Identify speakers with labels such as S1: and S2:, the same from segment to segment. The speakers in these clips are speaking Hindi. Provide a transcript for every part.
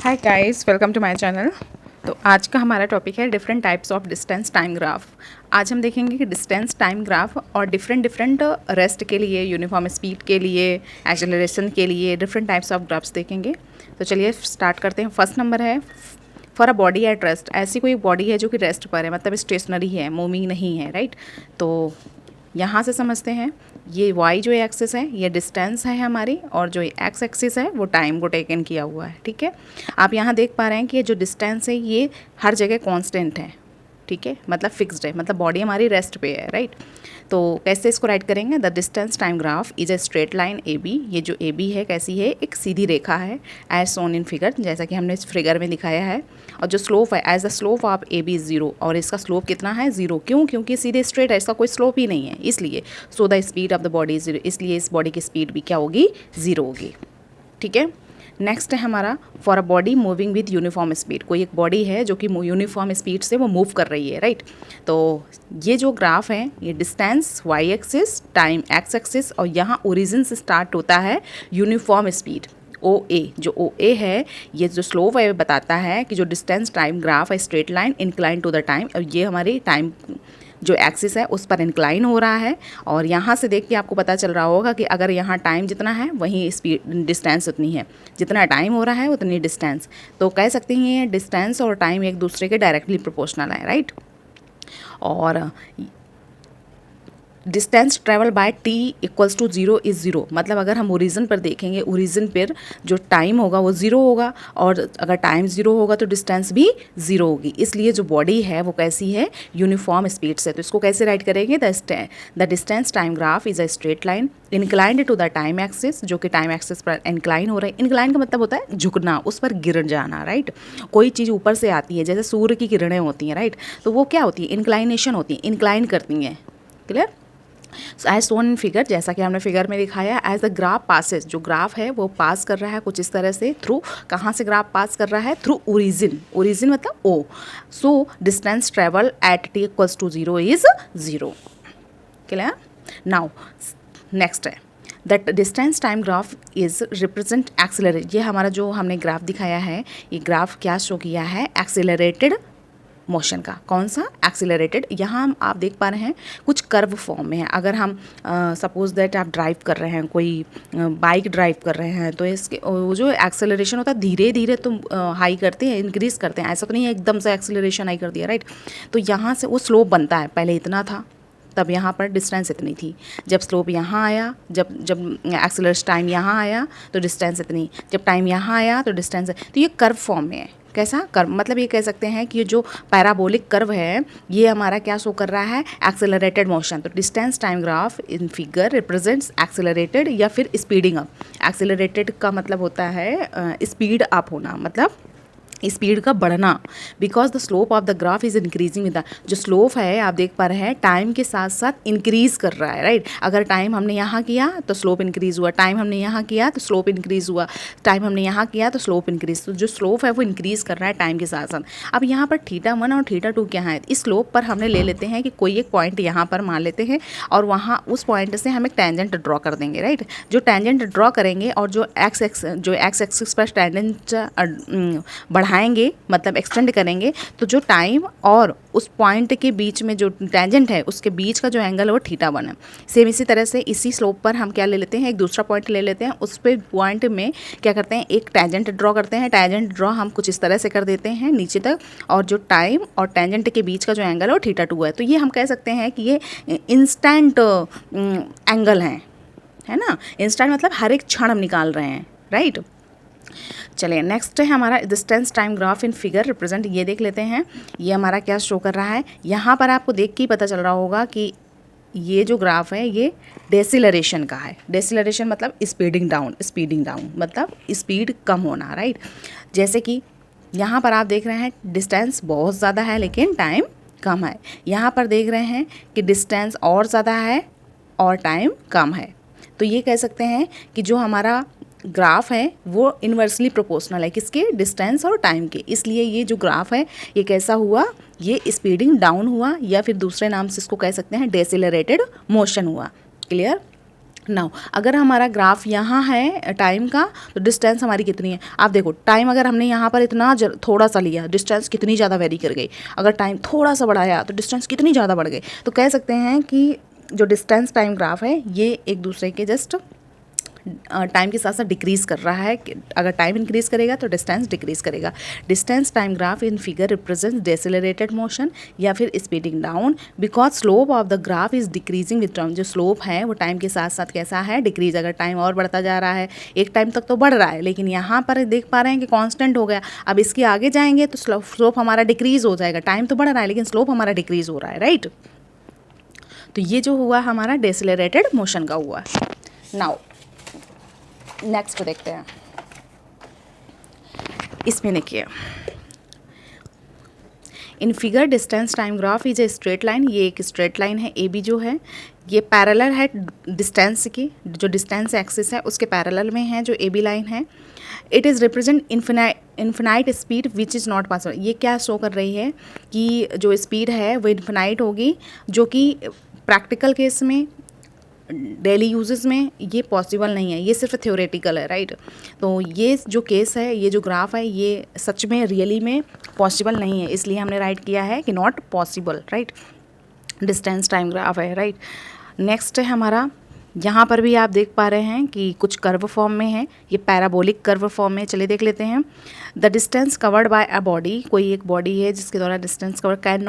S1: Hi guys, welcome to my channel. तो आज का हमारा टॉपिक है different types of distance time graph. आज हम देखेंगे कि डिस्टेंस टाइम ग्राफ और डिफरेंट रेस्ट के लिए, यूनिफॉर्म स्पीड के लिए, एक्सेलरेशन के लिए डिफरेंट टाइप्स ऑफ ग्राफ्स देखेंगे। तो चलिए स्टार्ट करते हैं। फर्स्ट नंबर है for a body at rest. ऐसी कोई बॉडी है जो कि रेस्ट पर है, मतलब स्टेशनरी है, मूविंग नहीं है, राइट। तो यहाँ से समझते हैं, ये y जो एक्सिस है ये डिस्टेंस है हमारी, और जो x एक्सिस है वो टाइम को टेकन किया हुआ है। ठीक है, आप यहाँ देख पा रहे हैं कि ये जो डिस्टेंस है ये हर जगह कांस्टेंट है। ठीक है, मतलब फिक्स्ड है, मतलब बॉडी हमारी रेस्ट पे है, राइट। तो कैसे इसको राइट करेंगे? The distance time graph is a straight line A B. ये जो ए बी है कैसी है? एक सीधी रेखा है, एज सोन इन फिगर, जैसा कि हमने इस फिगर में दिखाया है। और जो स्लोप है, as the slope of A B is 0, और इसका स्लोप कितना है? 0। क्यों? क्योंकि सीधे स्ट्रेट है, इसका कोई स्लोप ही नहीं है, इसलिए। So the speed of the body is 0, इसलिए इस बॉडी की स्पीड भी क्या होगी? 0 होगी। ठीक है, नेक्स्ट है हमारा for a body moving with uniform speed. कोई एक बॉडी है जो कि यूनिफॉर्म स्पीड से वो मूव कर रही है, राइट। तो ये जो ग्राफ है ये distance Y axis, time X axis, और यहाँ ओरिजिन से स्टार्ट होता है यूनिफॉर्म स्पीड ओ ए। जो ओ ए है ये जो स्लोप है बताता है कि जो डिस्टेंस टाइम ग्राफ है straight line incline to the time, और ये हमारी टाइम जो एक्सिस है उस पर इंक्लाइन हो रहा है। और यहाँ से देख के आपको पता चल रहा होगा कि अगर यहाँ टाइम जितना है वहीं स्पीड डिस्टेंस उतनी है, जितना टाइम हो रहा है उतनी डिस्टेंस। तो कह सकते हैं ये डिस्टेंस और टाइम एक दूसरे के डायरेक्टली प्रोपोर्शनल है, राइट। और distance travel by T equals to 0 is 0, मतलब अगर हम ओरिजिन पर देखेंगे, ओरिजिन पर जो टाइम होगा वो 0 होगा, और अगर टाइम 0 होगा तो डिस्टेंस भी 0 होगी। इसलिए जो बॉडी है वो कैसी है? यूनिफॉर्म स्पीड से। तो इसको कैसे राइट करेंगे? The distance time graph is a straight line inclined to the time axis, जो कि टाइम एक्सिस पर इंक्लाइन हो रहा है। इंक्लाइन का मतलब होता है झुकना, उस पर गिर जाना, राइट। कोई चीज़ ऊपर से आती है, जैसे सूर्य की किरणें होती हैं, राइट, तो वो क्या होती है? इंक्लाइनेशन होती है, इंक्लाइन करती हैं। Clear? As shown in figure, जैसा कि हमने फिगर में दिखाया, एज द ग्राफ पासेस, जो ग्राफ है वो पास कर रहा है कुछ इस तरह से थ्रू, कहाँ से ग्राफ पास कर रहा है? Through origin. ओरिजिन मतलब O. So distance travel at T equals to 0 is 0। Clear? Now next है that distance time graph is represent accelerate. ये हमारा जो हमने ग्राफ दिखाया है, ये ग्राफ क्या शो किया है? एक्सेलरेटेड मोशन का। कौन सा? एक्सीलरेटेड। यहाँ आप देख पा रहे हैं कुछ कर्व फॉर्म में है। अगर हम सपोज दैट आप ड्राइव कर रहे हैं, कोई बाइक ड्राइव कर रहे हैं, तो इसके वो जो एक्सेलरेशन होता है धीरे धीरे तो हाई करते हैं, इंक्रीज़ करते हैं, ऐसा तो नहीं है एकदम से एक्सेलरेशन हाई कर दिया, राइट। तो यहाँ से वो स्लोप बनता है, पहले इतना था तब यहाँ पर डिस्टेंस इतनी थी, जब स्लोप यहाँ आया, जब एक्सेलरेशन टाइम यहाँ आया तो डिस्टेंस इतनी, जब टाइम यहाँ आया तो डिस्टेंस। तो ये कर्व फॉर्म में है। कैसा कर्व? मतलब ये कह सकते हैं कि ये जो पैराबोलिक कर्व है ये हमारा क्या शो कर रहा है? Accelerated motion. तो distance time graph in figure represents accelerated या फिर स्पीडिंग अप। एक्सेलरेटेड का मतलब होता है स्पीड अप होना, मतलब स्पीड का बढ़ना, because the slope of the graph is increasing with the, जो स्लोप है आप देख पा रहे हैं टाइम के साथ साथ इंक्रीज कर रहा है, राइट। अगर टाइम हमने यहाँ किया तो स्लोप इंक्रीज हुआ, टाइम हमने यहाँ किया तो स्लोप इंक्रीज हुआ, टाइम हमने यहाँ किया तो स्लोप इंक्रीज। तो जो स्लोप है वो इंक्रीज कर रहा है टाइम के साथ साथ। अब यहाँ पर θ1 और θ2 क्या है? इस स्लोप पर हमने ले लेते हैं कि कोई एक पॉइंट यहाँ पर मान लेते हैं, और वहाँ उस पॉइंट से हम एक टेंजेंट ड्रॉ कर देंगे, राइट। जो टेंजेंट ड्रॉ करेंगे और जो एक्स एक्सिस पर टेंजेंट बढ़ाएंगे, मतलब एक्सटेंड करेंगे, तो जो टाइम और उस पॉइंट के बीच में जो टेंजेंट है उसके बीच का जो एंगल है वो θ1 है। सेम इसी तरह से इसी स्लोप पर हम क्या ले लेते हैं? एक दूसरा पॉइंट ले लेते हैं, उस पे पॉइंट में क्या करते हैं? एक टेंजेंट ड्रॉ करते हैं। टेंजेंट ड्रॉ हम कुछ इस तरह से कर देते हैं नीचे तक, और जो टाइम और टेंजेंट के बीच का जो एंगल है वो θ2 है। तो ये हम कह सकते हैं कि ये इंस्टेंट एंगल है ना। इंस्टेंट मतलब हर एक क्षण हम निकाल रहे हैं, राइट। चलिए नेक्स्ट है हमारा distance time graph in figure represent. ये देख लेते हैं ये हमारा क्या शो कर रहा है। यहाँ पर आपको देख के ही पता चल रहा होगा कि ये जो ग्राफ है ये डेसिलरेशन का है। डेसिलरेशन मतलब स्पीडिंग डाउन मतलब स्पीड कम होना, राइट। जैसे कि यहाँ पर आप देख रहे हैं डिस्टेंस बहुत ज़्यादा है लेकिन टाइम कम है। यहाँ पर देख रहे हैं कि डिस्टेंस और ज़्यादा है और टाइम कम है। तो ये कह सकते हैं कि जो हमारा ग्राफ है वो इन्वर्सली प्रोपोर्शनल है किसके? डिस्टेंस और टाइम के। इसलिए ये जो ग्राफ है ये कैसा हुआ? ये स्पीडिंग डाउन हुआ, या फिर दूसरे नाम से इसको कह सकते हैं डेसिलरेटेड मोशन हुआ। क्लियर? नाउ अगर हमारा ग्राफ यहाँ है टाइम का, तो डिस्टेंस हमारी कितनी है, आप देखो टाइम अगर हमने यहाँ पर इतना थोड़ा सा लिया, डिस्टेंस कितनी ज़्यादा वेरी कर गई। अगर टाइम थोड़ा सा बढ़ाया तो डिस्टेंस कितनी ज़्यादा बढ़ गई। तो कह सकते हैं कि जो डिस्टेंस टाइम ग्राफ है ये एक दूसरे के जस्ट टाइम के साथ साथ डिक्रीज़ कर रहा है। अगर टाइम इंक्रीज़ करेगा तो डिस्टेंस डिक्रीज़ करेगा। Distance time graph in figure represents decelerated motion या फिर speeding down because slope of the graph is decreasing with time. जो स्लोप है वो टाइम के साथ साथ कैसा है, डिक्रीज। अगर टाइम और बढ़ता जा रहा है, एक टाइम तक तो बढ़ रहा है, लेकिन यहाँ पर देख पा रहे हैं कि कांस्टेंट हो गया। अब इसके आगे जाएंगे तो स्लोप हमारा डिक्रीज़ हो जाएगा। टाइम तो बढ़ रहा है लेकिन स्लोप हमारा डिक्रीज़ हो रहा है, राइट। तो ये जो हुआ हमारा डेसिलरेटेड मोशन का हुआ। नाउ नेक्स्ट देखते हैं, इसमें देखिए in figure distance time graph is a straight line. ये एक स्ट्रेट लाइन है, ए बी जो है ये पैरेलल है डिस्टेंस की, जो डिस्टेंस एक्सिस है उसके पैरेलल में है जो ए बी लाइन है। It is represent infinite speed which is not possible. ये क्या शो कर रही है कि जो स्पीड है वो इन्फिनाइट होगी, जो कि प्रैक्टिकल केस में डेली यूजेस में ये पॉसिबल नहीं है, ये सिर्फ थ्योरेटिकल है, राइट। तो ये जो केस है, ये जो ग्राफ है, ये सच में रियली में पॉसिबल नहीं है, इसलिए हमने राइट किया है कि not possible, right. Distance time graph है, राइट। नेक्स्ट है हमारा, यहाँ पर भी आप देख पा रहे हैं कि कुछ कर्व फॉर्म में है, ये पैराबोलिक कर्व फॉर्म में। चलिए देख लेते हैं। The distance covered by a body, कोई एक बॉडी है जिसके द्वारा distance cover can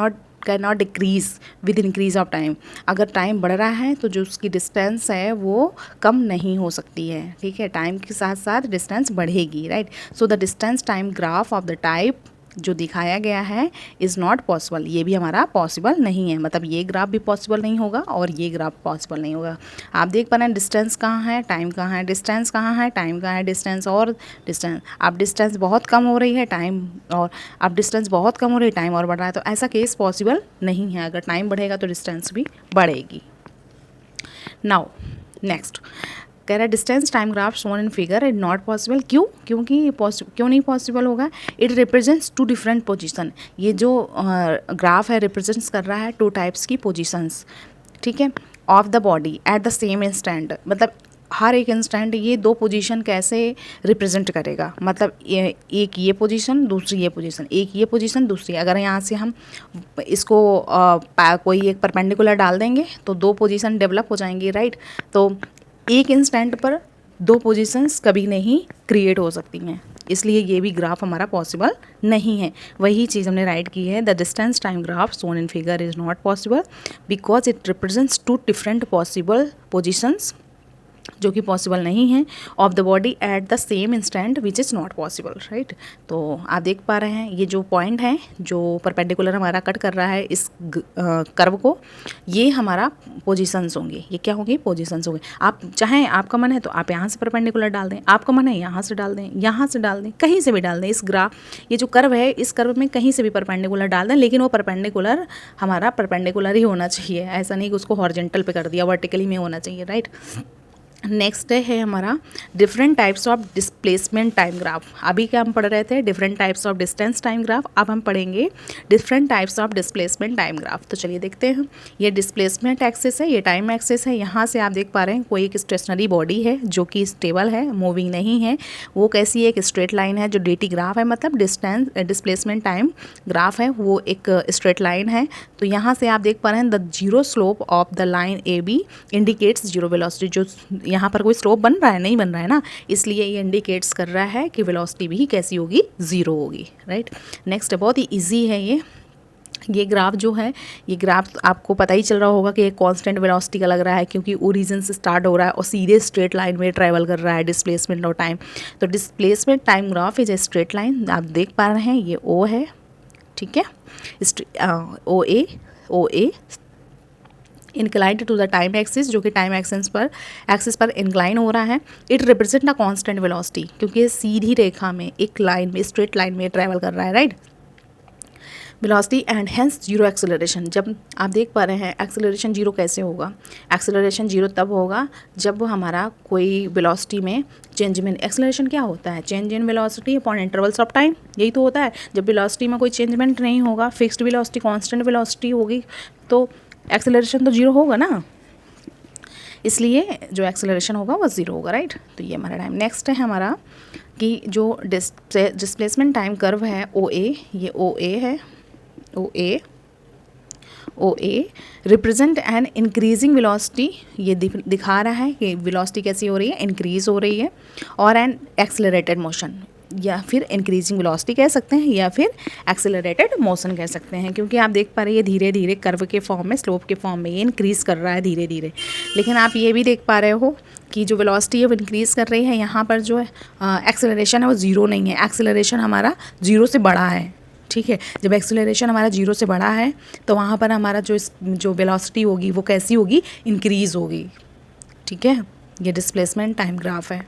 S1: not decrease with increase of time. अगर टाइम बढ़ रहा है तो जो उसकी डिस्टेंस है वो कम नहीं हो सकती है, ठीक है। टाइम के साथ साथ डिस्टेंस बढ़ेगी, right. So the distance time graph of the type जो दिखाया गया है इज़ नॉट पॉसिबल, ये भी हमारा पॉसिबल नहीं है। मतलब ये ग्राफ भी पॉसिबल नहीं होगा और ये ग्राफ पॉसिबल नहीं होगा। आप देख पा रहे हैं डिस्टेंस कहाँ है, टाइम कहाँ है, डिस्टेंस कहाँ है, टाइम कहाँ है, डिस्टेंस और डिस्टेंस। अब डिस्टेंस बहुत कम हो रही है टाइम, और अब डिस्टेंस बहुत कम हो रही है टाइम और बढ़ रहा है, तो ऐसा केस पॉसिबल नहीं है। अगर टाइम बढ़ेगा तो डिस्टेंस भी बढ़ेगी। नाउ नेक्स्ट कह रहा है distance time graph shown in figure is not possible. क्योंकि क्यों नहीं पॉसिबल होगा। It represents to different position. ये जो ग्राफ है रिप्रेजेंट्स कर रहा है टू टाइप्स की पोजीशंस, ठीक है, of the body at the same instant. मतलब हर एक इंस्टेंट ये दो पोजीशन कैसे रिप्रेजेंट करेगा। मतलब एक ये पोजीशन, दूसरी ये पोजीशन, एक ये पोजीशन, दूसरी। अगर यहाँ से हम इसको कोई एक परपेंडिकुलर डाल देंगे तो दो पोजीशन डेवलप हो जाएंगी, राइट। तो एक इंस्टेंट पर दो पोजीशंस कभी नहीं क्रिएट हो सकती हैं, इसलिए ये भी ग्राफ हमारा पॉसिबल नहीं है। वही चीज़ हमने राइट की है। The distance time graph shown in figure is not possible because it represents to different possible positions जो कि पॉसिबल नहीं है of the body at the same instant which is not possible, right. तो आप देख पा रहे हैं ये जो पॉइंट है जो परपेंडिकुलर हमारा कट कर रहा है इस कर्व को, ये हमारा पोजीशंस होंगे। ये क्या होंगे, पोजीशंस होंगे। आप चाहें, आपका मन है तो आप यहाँ से परपेंडिकुलर डाल दें, आपका मन है यहाँ से डाल दें, यहाँ से डाल दें, कहीं से भी डाल दें। इस ग्राफ ये जो कर्व है इस कर्व में कहीं से भी परपेंडिकुलर डाल दें, लेकिन वो परपेंडिकुलर हमारा परपेंडिकुलर ही होना चाहिए। ऐसा नहीं कि उसको हॉरिजॉन्टल पे कर दिया, वर्टिकली में होना चाहिए, राइट। नेक्स्ट है हमारा different types of displacement time graph. अभी क्या हम पढ़ रहे थे, different types of distance time graph. अब हम पढ़ेंगे different types of displacement time graph. तो चलिए देखते हैं। ये डिस्प्लेसमेंट एक्सिस है, ये टाइम एक्सिस है। यहाँ से आप देख पा रहे हैं कोई एक स्टेशनरी बॉडी है जो कि स्टेबल है, मूविंग नहीं है। वो कैसी है, एक स्ट्रेट लाइन है जो dt ग्राफ है, मतलब डिस्टेंस डिस्प्लेसमेंट टाइम ग्राफ है, वो एक स्ट्रेट लाइन है। तो यहाँ से आप देख पा रहे हैं the zero slope of the line A B indicates zero velocity. जो यहाँ पर कोई स्लोप बन रहा है, नहीं बन रहा है ना, इसलिए ये इंडिकेट्स कर रहा है कि वेलोसिटी भी कैसी होगी, ज़ीरो होगी, राइट। नेक्स्ट बहुत ही इजी है ये ग्राफ जो है, ये ग्राफ आपको पता ही चल रहा होगा कि एक कांस्टेंट वेलोसिटी का लग रहा है, क्योंकि ओरिजिन से स्टार्ट हो रहा है और सीधे स्ट्रेट लाइन में ट्रैवल कर रहा है डिस्प्लेसमेंट और टाइम। तो displacement time graph is a straight line. आप देख पा रहे हैं ये ओ है, ठीक है, O A inclined to the time axis, जो कि टाइम एक्सिस पर इंक्लाइन हो रहा है। It represent a constant velocity, क्योंकि ये सीधी रेखा में एक लाइन में स्ट्रेट लाइन में ट्रैवल कर रहा है, right. Velocity and hence zero acceleration. जब आप देख पा रहे हैं एक्सेलरेशन जीरो कैसे होगा, एक्सेलरेशन जीरो तब होगा जब हमारा कोई वेलोसिटी में चेंज में, एक्सेलरेशन क्या होता है, change in velocity upon intervals of time, यही तो होता है। जब वेलोसिटी में कोई चेंजमेंट नहीं होगा, फिक्स्ड वेलोसिटी कांस्टेंट वेलोसिटी होगी, तो एक्सेलरेशन तो जीरो होगा ना। इसलिए जो एक्सेलरेशन होगा वो 0 होगा, राइट। तो ये हमारा टाइम। नेक्स्ट है हमारा कि जो डिस्प्लेसमेंट टाइम कर्व है OA, ये OA है, OA represent an increasing velocity, ये दिखा रहा है कि वेलोसिटी कैसी हो रही है, इंक्रीज हो रही है, और एन एक्सेलरेटेड मोशन, या फिर इंक्रीजिंग वेलोसिटी कह सकते हैं या फिर एक्सेलरेटेड मोशन कह सकते हैं, क्योंकि आप देख पा रहे हैं ये धीरे धीरे कर्व के फॉर्म में, स्लोप के फॉर्म में ये इंक्रीज़ कर रहा है धीरे धीरे। लेकिन आप ये भी देख पा रहे हो कि जो वेलोसिटी है वो इंक्रीज़ कर रही है, यहाँ पर जो है एक्सेलरेशन है वो 0 नहीं है, एक्सेलरेशन हमारा 0 से बड़ा है, ठीक है। जब एक्सेलरेशन हमारा 0 से बड़ा है तो वहाँ पर हमारा जो वेलोसिटी होगी वो कैसी होगी, इंक्रीज़ होगी, ठीक है। ये डिस्प्लेसमेंट टाइम ग्राफ है।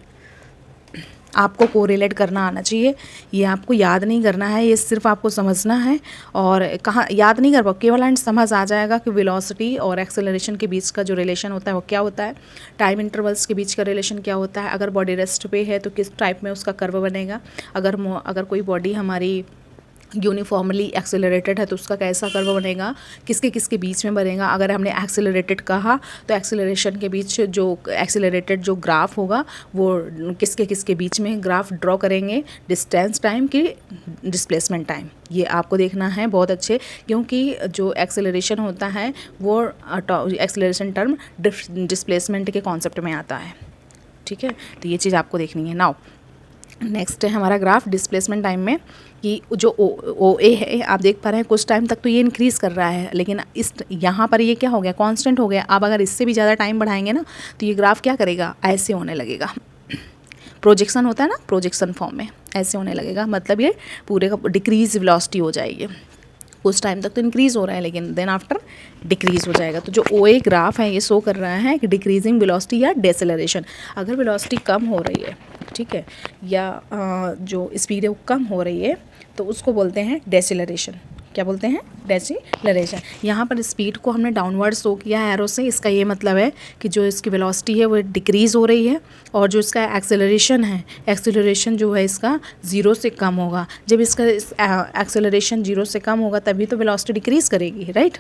S1: आपको कोरिलेट करना आना चाहिए, ये आपको याद नहीं करना है, ये सिर्फ आपको समझना है। और कहाँ याद नहीं कर पाओ, केवल एंड समझ आ जाएगा कि वेलोसिटी और एक्सेलरेशन के बीच का जो रिलेशन होता है वो क्या होता है, टाइम इंटरवल्स के बीच का रिलेशन क्या होता है, अगर बॉडी रेस्ट पे है तो किस टाइप में उसका कर्व बनेगा, अगर कोई बॉडी हमारी यूनिफॉर्मली एक्सेलरेटेड है तो उसका कैसा कर्व बनेगा, किसके किसके बीच में बनेगा। अगर हमने एक्सेलरेटेड कहा तो एक्सेलरेशन के बीच जो एक्सेलरेटेड जो ग्राफ होगा वो किसके किसके बीच में ग्राफ ड्रॉ करेंगे, डिस्टेंस टाइम की डिस्प्लेसमेंट टाइम, ये आपको देखना है बहुत अच्छे, क्योंकि जो एक्सेलरेशन होता है वो एक्सेलरेशन टर्म डिस्प्लेसमेंट के कॉन्सेप्ट में आता है, ठीक है। तो ये चीज़ आपको देखनी है। नाउ नेक्स्ट है हमारा ग्राफ डिस्प्लेसमेंट टाइम में कि जो OA है, आप देख पा रहे हैं कुछ टाइम तक तो ये इंक्रीज़ कर रहा है, लेकिन इस यहाँ पर ये क्या हो गया, कांस्टेंट हो गया। अब अगर इससे भी ज़्यादा टाइम बढ़ाएंगे ना तो ये ग्राफ क्या करेगा, ऐसे होने लगेगा, प्रोजेक्शन होता है ना, प्रोजेक्शन फॉर्म में ऐसे होने लगेगा, मतलब ये पूरे का डिक्रीज वेलोसिटी हो जाएगी। कुछ टाइम तक तो इंक्रीज़ हो रहा है लेकिन देन आफ्टर डिक्रीज़ हो जाएगा। तो जो OA ग्राफ है ये शो कर रहा है कि डिक्रीजिंग वेलोसिटी या डेसेलरेशन, अगर वेलोसिटी कम हो रही है, ठीक है, या जो स्पीड है वो कम हो रही है तो उसको बोलते हैं डेसेलरेशन। क्या बोलते हैं, डेसेलरेशन। यहाँ पर स्पीड को हमने डाउनवर्ड शो किया है एरो से, इसका ये मतलब है कि जो इसकी वेलोसिटी है वो डिक्रीज़ हो रही है, और जो इसका एक्सेलरेशन है, एक्सेलरेशन जो है इसका 0 से कम होगा। जब इसका एक्सेलरेशन 0 से कम होगा तभी तो वेलोसिटी डिक्रीज़ करेगी, राइट।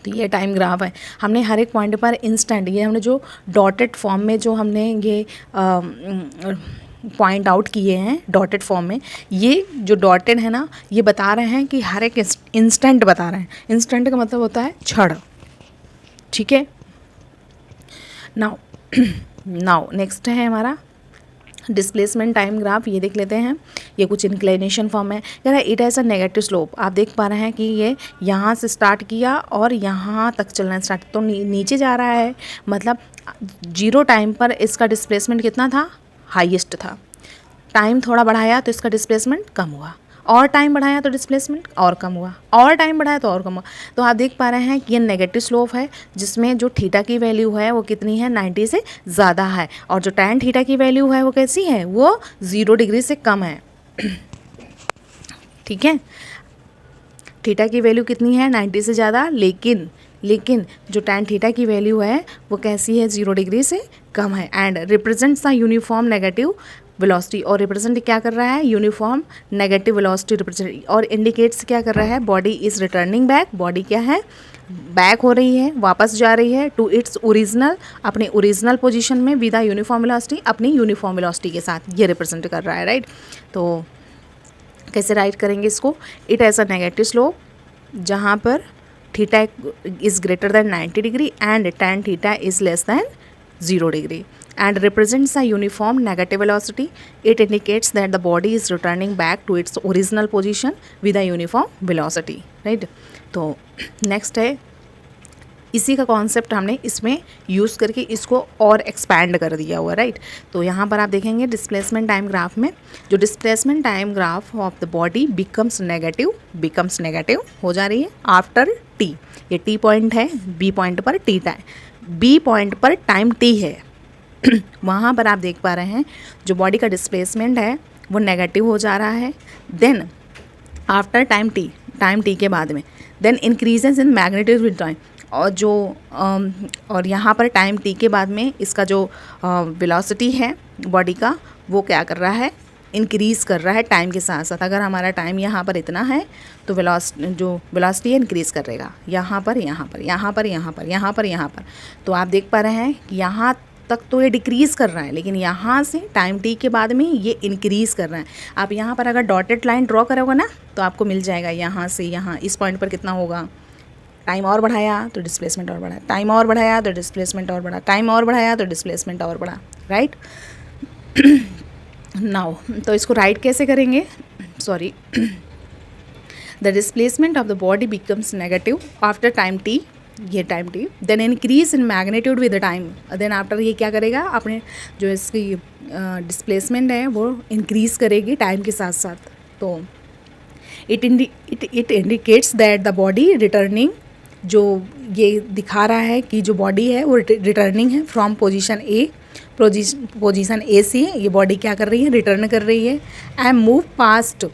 S1: तो ये टाइम ग्राफ है। हमने हर एक पॉइंट पर इंस्टेंट, ये हमने जो डॉटेड फॉर्म में जो हमने ये पॉइंट आउट किए हैं डॉटेड फॉर्म में, ये जो डॉटेड है ना ये बता रहे हैं कि हर एक इंस्टेंट बता रहे हैं। इंस्टेंट का मतलब होता है क्षण, ठीक है। नाउ नेक्स्ट है हमारा डिस्प्लेसमेंट टाइम ग्राफ, ये देख लेते हैं। ये कुछ इंक्लिनेशन फॉर्म है, कह रहा है it has a negative slope. आप देख पा रहे हैं कि ये यहाँ से स्टार्ट किया और यहाँ तक चलना स्टार्ट, तो नीचे जा रहा है, मतलब 0 टाइम पर इसका डिस्प्लेसमेंट कितना था, हाईएस्ट था। टाइम थोड़ा बढ़ाया तो इसका डिस्प्लेसमेंट कम हुआ, और टाइम बढ़ाया तो डिस्प्लेसमेंट और कम हुआ, और टाइम बढ़ाया तो और कम हुआ। तो आप देख पा रहे हैं कि ये नेगेटिव स्लोप है, जिसमें जो थीटा की वैल्यू है वो कितनी है, 90 से ज़्यादा है, और जो tan थीटा की वैल्यू है वो कैसी है, वो 0 डिग्री से कम है, ठीक है। थीटा की वैल्यू कितनी है, 90 से ज़्यादा, लेकिन जो tan थीटा की वैल्यू है वो कैसी है, 0 डिग्री से कम है। And represents the uniform negative velocity, और रिप्रेजेंट क्या कर रहा है, यूनिफॉर्म नेगेटिव वेलोसिटी रिप्रेजेंट, और इंडिकेट्स क्या कर रहा है, body is returning back, body क्या है, बैक हो रही है, वापस जा रही है टू इट्स ओरिजिनल, अपने ओरिजिनल पोजीशन में विद यूनिफॉर्म वेलोसिटी, अपनी यूनिफॉर्म वेलोसिटी के साथ, ये रिप्रेजेंट कर रहा है, राइट। तो कैसे राइट करेंगे इसको, it has a negative slope जहाँ पर theta is greater than 90 degree and tan theta is less than 0 degree, and represents a uniform negative velocity. It indicates that the body is returning back to its original position with a uniform velocity, right? तो नेक्स्ट है, इसी का कॉन्सेप्ट हमने इसमें यूज़ करके इसको और एक्सपैंड कर दिया हुआ, राइट। तो यहाँ पर आप देखेंगे डिस्प्लेसमेंट टाइम ग्राफ में, जो displacement time graph of the body becomes negative हो जा रही है आफ्टर टी। ये टी पॉइंट है, बी पॉइंट पर टी टाइम, बी पॉइंट पर टाइम टी है वहाँ पर आप देख पा रहे हैं जो बॉडी का डिस्प्लेसमेंट है वो नेगेटिव हो जा रहा है। देन आफ्टर टाइम टी के बाद में then increases in magnitude with time, और जो और यहाँ पर टाइम टी के बाद में इसका जो वेलोसिटी है बॉडी का वो क्या कर रहा है, इंक्रीज़ कर रहा है टाइम के साथ साथ। अगर हमारा टाइम यहाँ पर इतना है तो वेलोसिटी है इंक्रीज़ करेगा, यहाँ पर, यहाँ पर, यहाँ पर, यहाँ पर, यहाँ पर, यहाँ पर। तो आप देख पा रहे हैं कि यहाँ तक तो ये डिक्रीज़ कर रहा है, लेकिन यहाँ से टाइम टी के बाद में ये इंक्रीज़ कर रहा है। आप यहाँ पर अगर डॉटेड लाइन ड्रॉ करोगे ना तो आपको मिल जाएगा यहाँ से यहाँ इस पॉइंट पर कितना होगा। टाइम और बढ़ाया तो डिस्प्लेसमेंट और बढ़ा, टाइम और बढ़ाया तो डिस्प्लेसमेंट और बढ़ा, टाइम और बढ़ाया तो डिस्प्लेसमेंट और बढ़ा, राइट। नाउ तो इसको राइट कैसे करेंगे, sorry, the displacement of the body becomes negative after time T, ये time T, then increase in magnitude with the time, then after ये क्या करेगा, अपने जो इसकी डिस्प्लेसमेंट है वो इंक्रीज़ करेगी टाइम के साथ साथ। तो it indicates that the body returning, जो ये दिखा रहा है कि जो बॉडी है वो रिटर्निंग है from position A, position A से ये बॉडी क्या कर रही है, रिटर्न कर रही है, and move past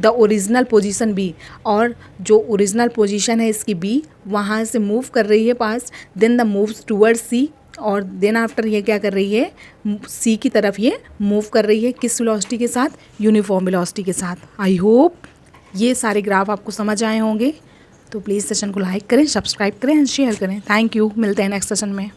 S1: the original position B, और जो ओरिजिनल पोजीशन है इसकी बी वहाँ से मूव कर रही है past, then the moves toward C, और देन आफ्टर ये क्या कर रही है, सी की तरफ ये मूव कर रही है, किस वेलोसिटी के साथ, यूनिफॉर्म वेलोसिटी के साथ। आई होप ये सारे ग्राफ आपको समझ आए होंगे। तो प्लीज़ सेशन को लाइक करें, सब्सक्राइब करें एंड शेयर करें। थैंक यू, मिलते हैं नेक्स्ट सेशन में।